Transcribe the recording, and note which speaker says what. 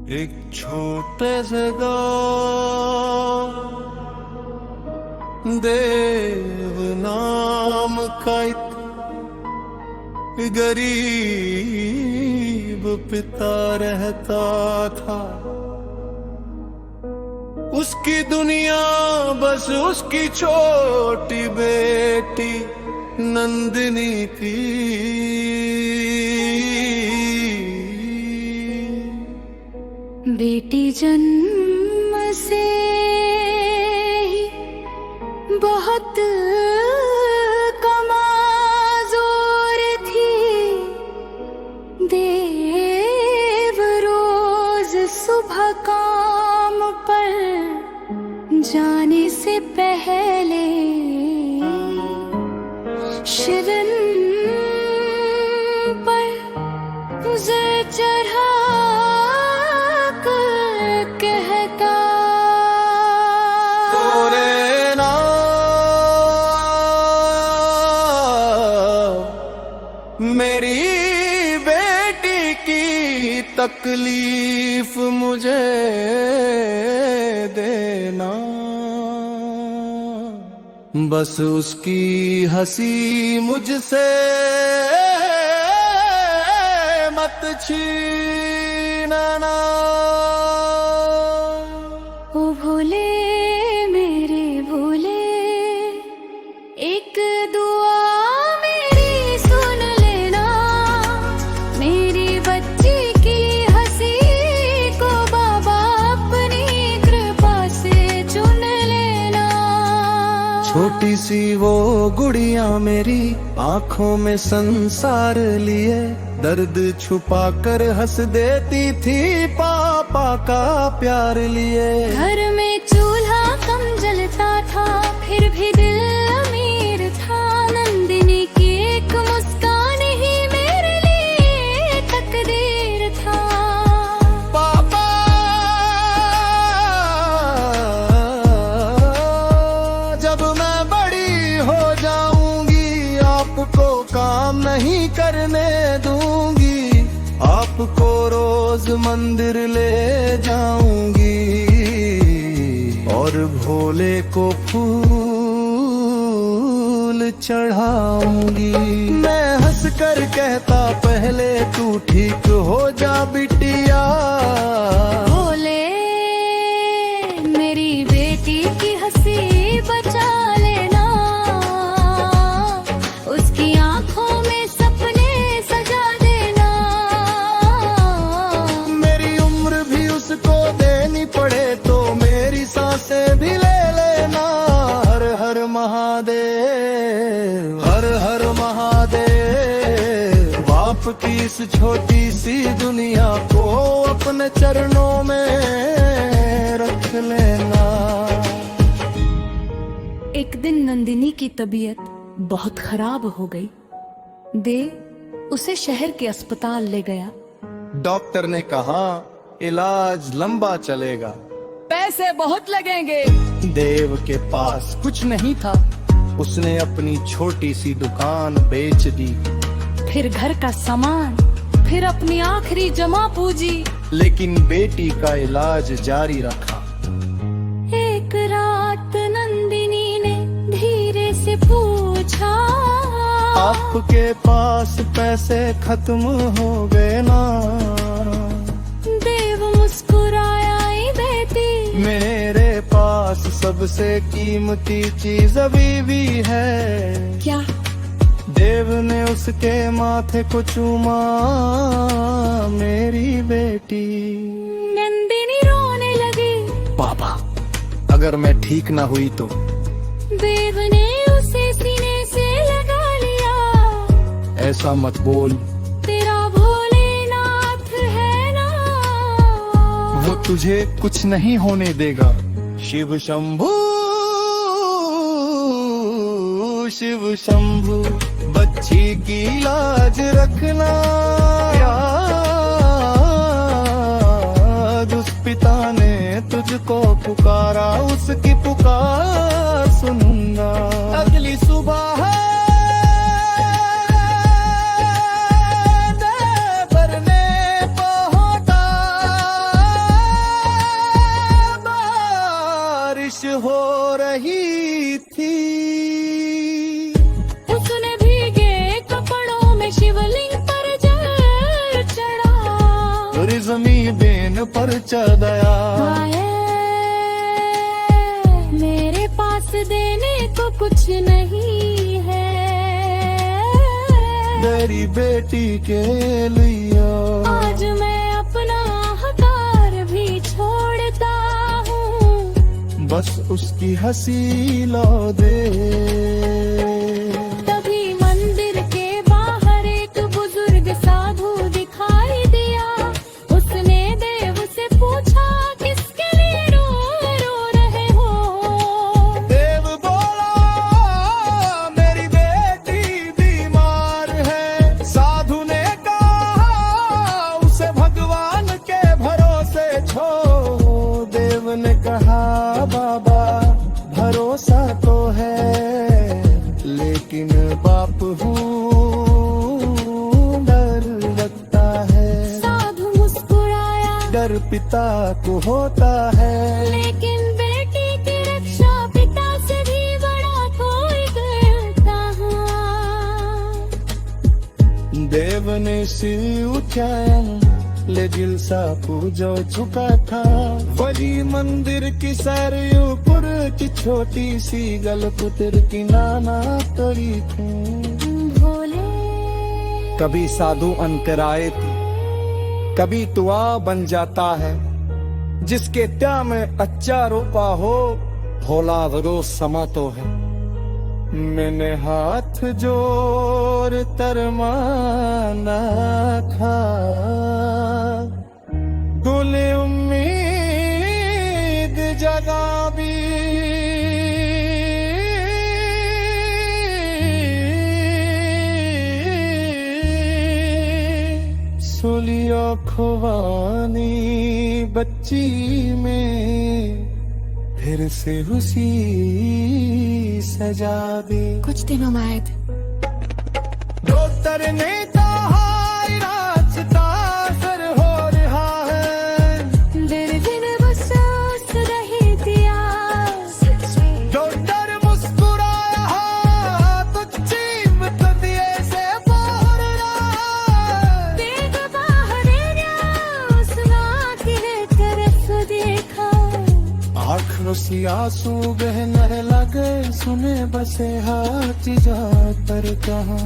Speaker 1: एक छोटे से गाँव देव नाम का एक गरीब पिता रहता था। उसकी दुनिया बस उसकी छोटी बेटी नंदिनी थी।
Speaker 2: बेटी जन्म से ही बहुत कमजोर थी। देव रोज सुबह काम पर जाने से पहले शिवन पर गुजर चढ़ा कहता,
Speaker 1: तोरे नाम मेरी बेटी की तकलीफ मुझे देना। बस उसकी हंसी मुझसे मत छीनना।
Speaker 2: ओ भोले मेरे भोले, एक दुआ मेरी सुन लेना। मेरी बच्ची की हंसी को बाबा अपनी कृपा से चुन लेना।
Speaker 1: छोटी सी वो गुड़िया मेरी आंखों में संसार लिए दर्द छुपा कर हंस देती थी पापा का प्यार लिए।
Speaker 2: घर में चूल्हा कम जलता था फिर भी दिल अमीर था। नंदिनी की एक मुस्कान ही मेरे लिए तकदीर था।
Speaker 1: पापा जब मैं बड़ी हो जाऊंगी आपको काम नहीं करने दूंगी। आपको रोज मंदिर ले जाऊंगी और भोले को फूल चढ़ाऊंगी। मैं हंस कर कहता पहले तू ठीक हो जा बिटिया।
Speaker 2: भोले मेरी बेटी की हंसी बचा लेना। उसकी आंखों में सपने सजा देना।
Speaker 1: मेरी उम्र भी उसको देनी पड़े तो मेरी सांसें भी ले लेना। हर हर महादेव, हर हर महादेव। बाप की इस छोटी सी दुनिया को अपने चरणों में रख लेना।
Speaker 2: एक दिन नंदिनी की तबीयत बहुत खराब हो गई। देव उसे शहर के अस्पताल ले गया।
Speaker 1: डॉक्टर ने कहा इलाज लंबा चलेगा,
Speaker 2: पैसे बहुत लगेंगे।
Speaker 1: देव के पास कुछ नहीं था। उसने अपनी छोटी सी दुकान बेच दी।
Speaker 2: फिर घर का सामान, फिर अपनी आखिरी जमा पूंजी।
Speaker 1: लेकिन बेटी का इलाज जारी रखा।
Speaker 2: एक रात नंदिनी ने धीरे से पूछा,
Speaker 1: आपके पास पैसे खत्म हो गए ना?
Speaker 2: देव मुस्कुराया, बेटी
Speaker 1: मेरे पास सबसे कीमती चीज अभी भी है।
Speaker 2: क्या?
Speaker 1: देव ने उसके माथे को चूमा। मेरी बेटी
Speaker 2: नंदिनी रोने लगी।
Speaker 1: पापा अगर मैं ठीक ना हुई तो?
Speaker 2: देव ने उसे सीने से लगा लिया।
Speaker 1: ऐसा मत बोल,
Speaker 2: तेरा भोलेनाथ है ना,
Speaker 1: वो तुझे कुछ नहीं होने देगा। शिव शंभू, शिव शंभू, बच्ची की लाज रखना। याद उस पिता ने तुझको पुकारा, उसकी पुकार सुनूंगा। अगली सुबह है भरने पहुंचा, जमी बेन पर चदया
Speaker 2: आए मेरे पास देने को कुछ नहीं है,
Speaker 1: तेरी बेटी के लिए
Speaker 2: आज मैं अपना हकार भी छोड़ता हूँ,
Speaker 1: बस उसकी हंसी लो दे।
Speaker 2: तभी मंदिर के बाहर एक बुजुर्ग साधु दिखाई दिया, उसने देव से पूछा किसके लिए रो रहे हो।
Speaker 1: देव बोला मेरी बेटी बीमार है, साधु ने कहा उसे भगवान के भरोसे छोड़। देव ने कहा बाबा भरोसा तो है, लेकिन बाप हूँ डर लगता है।
Speaker 2: साधु मुस्कुराया,
Speaker 1: डर पिता को होता है,
Speaker 2: लेकिन बेटी की रक्षा पिता से भी बड़ा कोई करता है।
Speaker 1: देव ने सिर उठाया, ले दिल सा पूजो चुका था। वही मंदिर की सरयूपुर की छोटी सी गलपुत्र की नाना तरी थी।
Speaker 2: भोले
Speaker 1: कभी साधु अंतराए थी, कभी तुआ बन जाता है, जिसके त्या में अच्छा रोपा हो, भोला वरो समा तो है। मैंने हाथ जोड़ तरमाना था, गुले उम्मीद जगा भी सुलियो खुवानी बच्ची में फिर से उसी सजा दे।
Speaker 2: कुछ दिनों बाद
Speaker 1: डॉक्टर ने कहा रास्ता सर हो रहा है,
Speaker 2: दिन दिन बस रही दिया।
Speaker 1: डॉक्टर मुस्कुराया कुछ चीमत दिए से बोल रहा।
Speaker 2: देख बाहर गया, उस आँख की तरफ देखा,
Speaker 1: आँखों से आंसू बहने लगे, सुने बसे हाथ जा पर कहा।